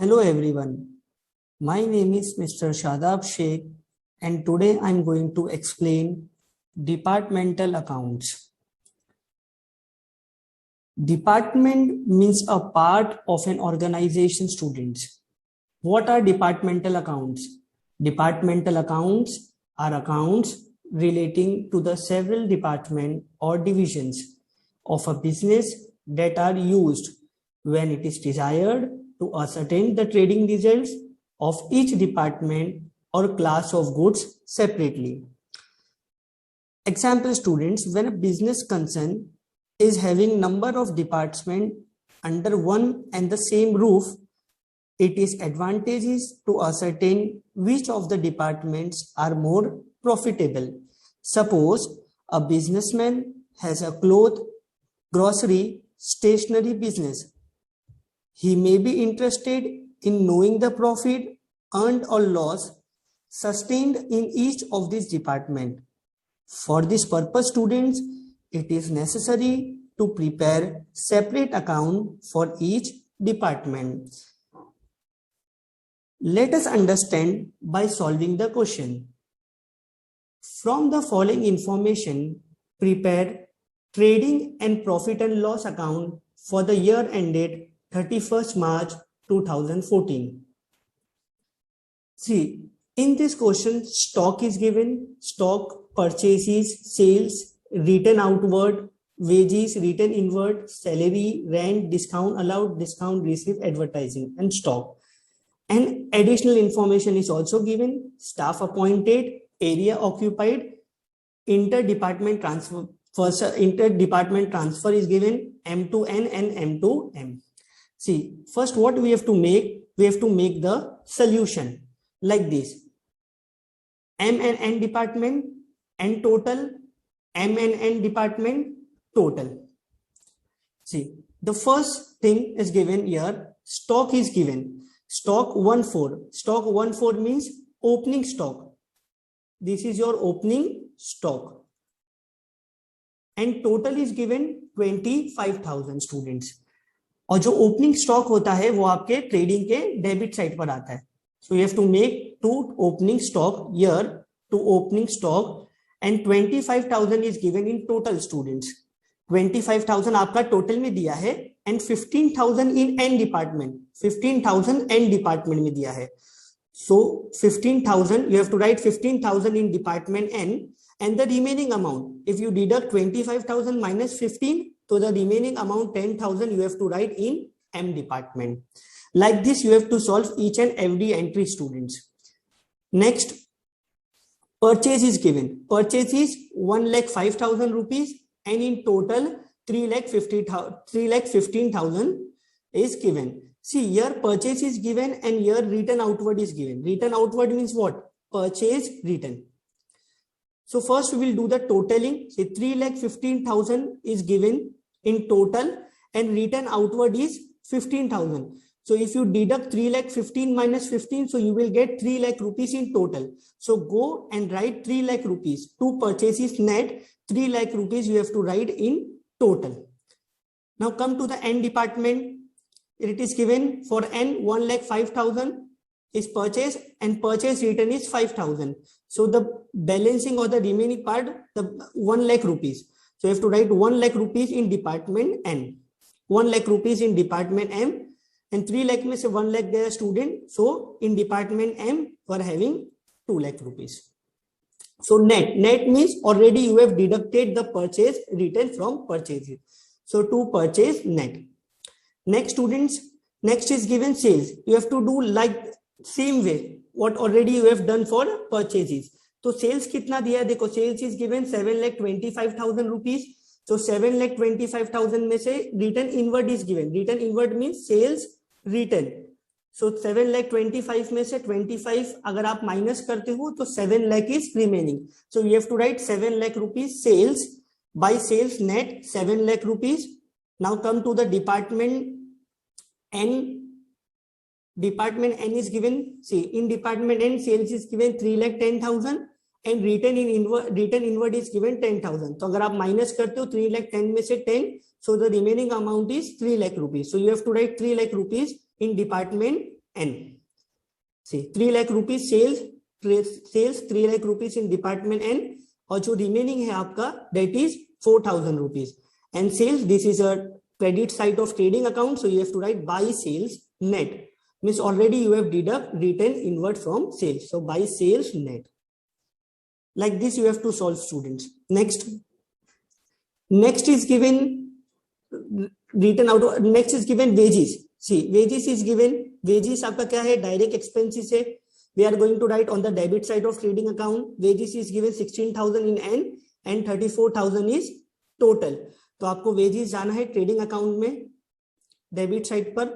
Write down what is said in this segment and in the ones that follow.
Hello everyone, my name is Mr. Shadab Sheikh and today I am going to explain departmental accounts. Department means a part of an organization, students. What are departmental accounts? Departmental accounts are accounts relating to the several departments or divisions of a business that are used when it is desired to ascertain the trading results of each department or class of goods separately. Example, students, when a business concern is having number of departments under one and the same roof, it is advantageous to ascertain which of the departments are more profitable. Suppose a businessman has a cloth, grocery, stationery business. He may be interested in knowing the profit earned or loss sustained in each of these departments. For this purpose, students, it is necessary to prepare separate account for each department. Let us understand by solving the question. From the following information, prepare trading and profit and loss account for the year ended 31st March 2014. See, in this question, stock is given, stock, purchases, sales, return outward, wages, return inward, salary, rent, discount allowed, discount received, advertising, and stock. And additional information is also given: staff appointed, area occupied, inter-department transfer. First, inter-department transfer is given, M to N and M to M. See, first what we have to make? We have to make the solution like this: M and N department, N total, M and N department, total. See, the first thing is given here, stock is given. Stock 1/4. Stock 1/4 means opening stock. This is your opening stock. And total is given 25,000 students. और जो opening stock होता है वो आपके trading के debit side पर आता है. So you have to make to opening stock year to opening stock and 25,000 is given in total students. 25,000 आपका टोटल में दिया है and 15,000 in N department. 15,000 N department में दिया है. सो 15,000 you have to write 15,000 in department N and the remaining amount. If you deduct 25,000 minus 15, so the remaining amount 10,000 you have to write in M department. Like this you have to solve each and every entry, students. Next, purchase is given. Purchase is 1,05,000 rupees and in total 3,15,000 is given. See, here purchase is given and here return outward is given. Return outward means what? Purchase return. So first we will do the totaling. Say 3,15,000 is given in total and return outward is 15,000. So if you deduct 3,15,000 minus 15, so you will get 3 lakh rupees in total. So go and write 3 lakh rupees. Two purchases net, 3 lakh rupees you have to write in total. Now come to the N department. It is given for N 1,05,000 is purchase and purchase return is 5,000. So the balancing or the remaining part, the 1 lakh rupees. So you have to write 1 lakh rupees in department N, 1 lakh rupees in department M, and 3 lakh means 1 lakh there student. So in department M you are having 2 lakh rupees. So net means already you have deducted the purchase return from purchases. So to purchase net. Next, students, next is given sales. You have to do like same way what already you have done for purchases. तो sales कितना दिया है? देखो, sales is given 7,25,000 rupees. So 7,25,000 में से return inward is given. Return inward means sales return. So 7,25,000 में से 25 अगर आप माइनस करते हो तो 7 lakh is remaining. So you have to write 7 lakh rupees sales by sales net 7 lakh rupees. Now come to the department N. Department N is given. See, in department N sales is given 3,10,000 and return inward is given 10,000. तो अगर आप minus करते हो 3,10,000 में से 10, so the remaining amount is 3 lakh rupees. So you have to write 3 lakh rupees in department N. See, 3 lakh rupees sales 3 lakh rupees in department N, और जो remaining है आपका that is 4,000 rupees. And sales, this is a credit side of trading account, so you have to write by sales net. Means already you have deduct return inward from sales, so by sales net. Like this you have to solve, students. Next is given written out. Next is given wages. See, wages is given. Wages आपका क्या है? Direct expenses है. We are going to write on the debit side of trading account. Wages is given 16,000 in N and 34,000 is total. तो आपको wages जाना है trading account में debit side पर,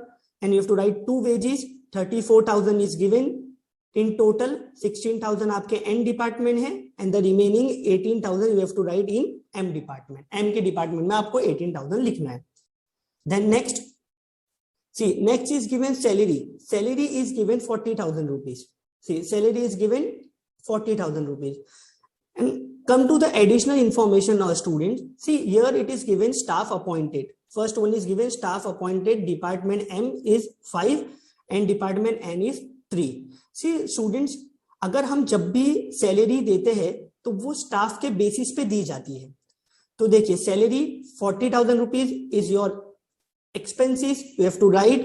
and you have to write 2 wages. 34,000 is given in total. 16,000 आपके N department है, and the remaining 18,000 you have to write in M department. M के department में आपको 18,000 लिखना है. Then next, see, next is given salary. Salary is given 40,000 rupees. See, salary is given 40,000 rupees. And come to the additional information now, students. See, here it is given staff appointed. First one is given staff appointed. Department M is 5 and department N is 3. See, students, अगर हम जब भी salary देते हैं तो वो staff के basis पे दी जाती है. तो देखिए, salary 40,000 rupees is your expenses, you have to write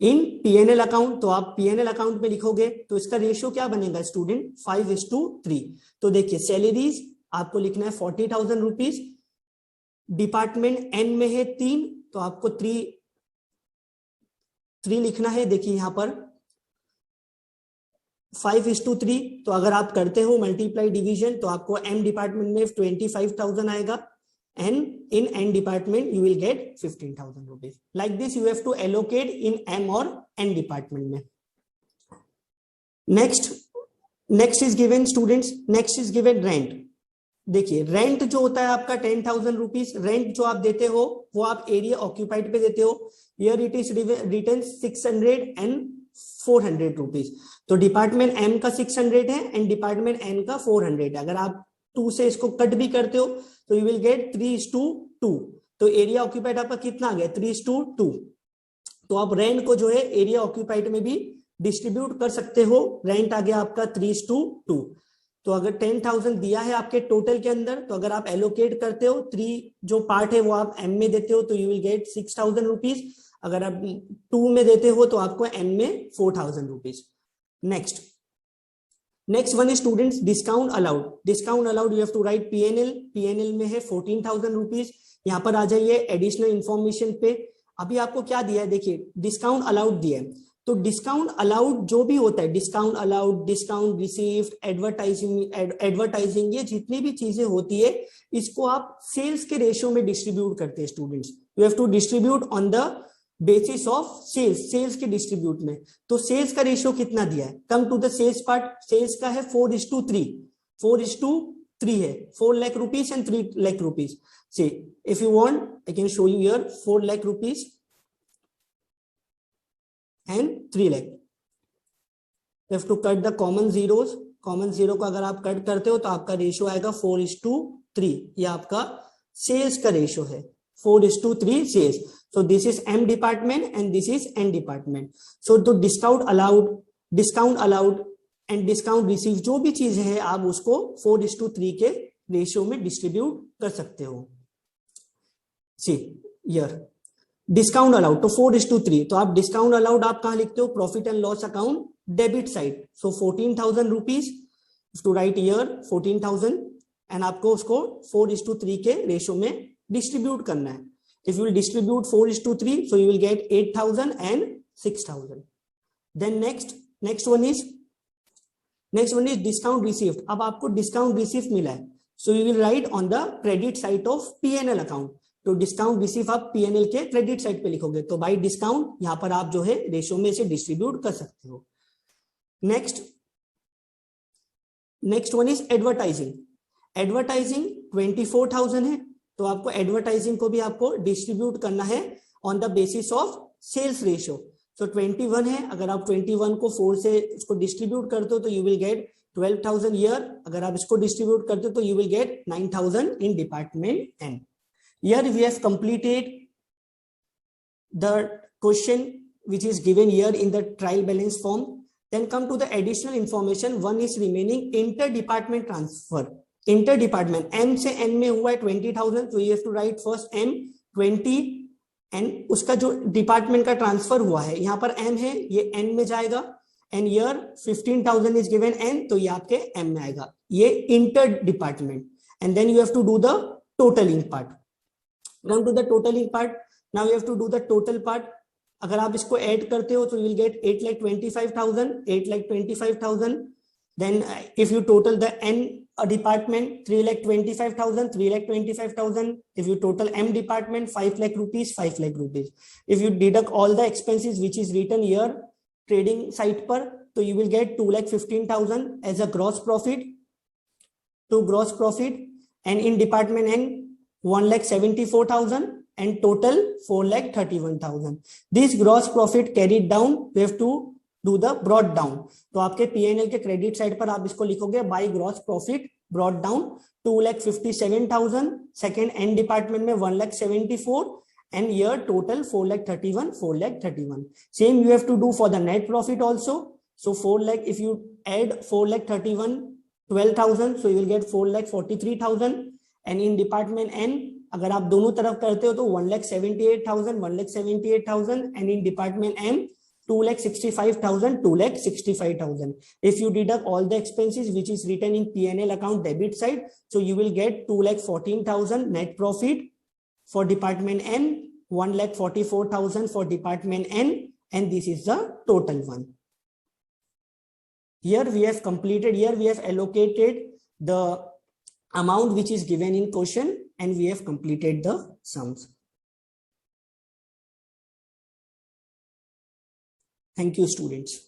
in P&L account. तो आप P&L account में लिखोगे तो इसका रेशियो क्या बनेगा स्टूडेंट? 5:3. तो देखिए, सैलरीज आपको लिखना है 40,000 रुपीज. डिपार्टमेंट N में है 3, तो आपको 3 लिखना है. देखिए यहां पर 5:3. तो अगर आप करते हो मल्टीप्लाई डिवीजन तो आपको M डिपार्टमेंट में 25,000 आएगा, and in N department you will get 15,000 rupees. Like this you have to allocate in M or N department में. Next is given, students. Next is given rent. देखिए, rent जो होता है आपका 10,000 रुपीज. रेंट जो आप देते हो वो आप एरिया ऑक्यूपाइड पे देते हो. Here it is written 600 and 400 rupees. तो डिपार्टमेंट M का 600 है एंड डिपार्टमेंट N का 400 है. अगर आप 2 से इसको कट भी करते हो तो यू विल गेट 3:2. तो एरिया ऑक्यूपाइड आपका कितना आ गया? 3:2. तो आप रेंट को जो है एरिया ऑक्यूपाइड में भी डिस्ट्रीब्यूट कर सकते हो. रेंट आ गया आपका 3:2. तो अगर 10,000 दिया है आपके टोटल के अंदर, तो अगर आप एलोकेट करते हो 3 जो पार्ट है वो आप M में देते हो तो यू विल गेट 6,000 रुपीज. अगर आप 2 में देते हो तो आपको M में 4,000 rupees. Next one is students discount allowed. Discount allowed you have to write P&L में है 14,000 रुपीज. यहाँ पर आ जाइए एडिशनल इंफॉर्मेशन पे. अभी आपको क्या दिया है? देखिए, डिस्काउंट अलाउड दिया है. तो डिस्काउंट अलाउड जो भी होता है, discount allowed, discount received, advertising, ये जितनी भी चीजें होती है इसको आप सेल्स के रेशियो में डिस्ट्रीब्यूट करते हैं students. You have to distribute on the basis of sales के डिस्ट्रीब्यूट में. तो सेल्स का रेशियो कितना दिया है? Come to the sales part. Sales का है 4:3. 4:3 है. 4 lakh rupees and 3 lakh rupees. Say if you want I can show you here 4 lakh rupees and 3 lakh. You have to cut the common zeros. Common zero को अगर आप कट करते हो तो आपका रेशियो आएगा 4:3. ये आपका सेल्स का रेशियो है. 4:3 sales. So this is M department and this is N department. So तो discount allowed and discount received जो भी चीज है आप उसको 4:3 के रेशियो में डिस्ट्रीब्यूट कर सकते हो. See here डिस्काउंट अलाउड तो 4:3. तो आप डिस्काउंट अलाउड आप कहां लिखते हो? Profit and loss account debit side. So 14,000 rupees to write here 14,000 and आपको उसको 4:3 के रेशियो में डिस्ट्रीब्यूट करना है. If you will distribute 4:3, so you will get 8,000 and 6,000. Then next one is discount received. अब आपको discount received मिला है, so you will write on the credit side of P&L account. तो discount received आप P&L के credit side पे लिखोगे. तो by discount यहाँ पर आप जो है रेशियो में से डिस्ट्रीब्यूट कर सकते हो. Next one is advertising. 24,000 है. तो आपको एडवर्टाइजिंग को भी आपको डिस्ट्रीब्यूट करना है on the basis of sales ratio. So 21 है. अगर आप 21 को 4 से इसको डिस्ट्रीब्यूट करते हो तो यू विल गेट 12,000 ईयर. अगर आप इसको डिस्ट्रीब्यूट करते हो तो you will get 9,000 in department N. Here we have completed the question which is given here in the trial balance form. Then come to the additional information. One is remaining inter-department transfer. Inter-department M से N में हुआ है 20,000, so you have to write first M 20 and उसका जो department का transfer हुआ है यहाँ पर M है, ये N में जाएगा and here 15,000 is given N, तो ये आपके M में आएगा. ये inter-department. And then you have to do the totaling part. Come to the totaling part. Now you have to do the total part. अगर आप इसको ऐड करते हो तो you will get 8,25,000. Then if you total the N department, 3,25,000. If you total M department, 5 lakh rupees. If you deduct all the expenses which is written here, trading site per, so you will get 2,15,000 as a gross profit. To gross profit, and in department N 1,74,000 and total 4,31,000. This gross profit carried down, we have to do the brought down. तो आपके P&L के credit side पर आप इसको लिखोगे by gross profit brought down 2,57,000. Second N department में 1,74,000 and here total 4,31,000. Same you have to do for the net profit also. So 4 lakh, if you add 4,31,12,000, so you will get 4,43,000. And in department N, अगर आप दोनों तरफ करते हो तो 1,78,000 and in department M 2,65,000. If you deduct all the expenses which is written in P&L account debit side, so you will get 2,14,000 net profit for department N, 1,44,000 for department N, and this is the total one. Here we have completed, here we have allocated the amount which is given in question and we have completed the sums. Thank you, students.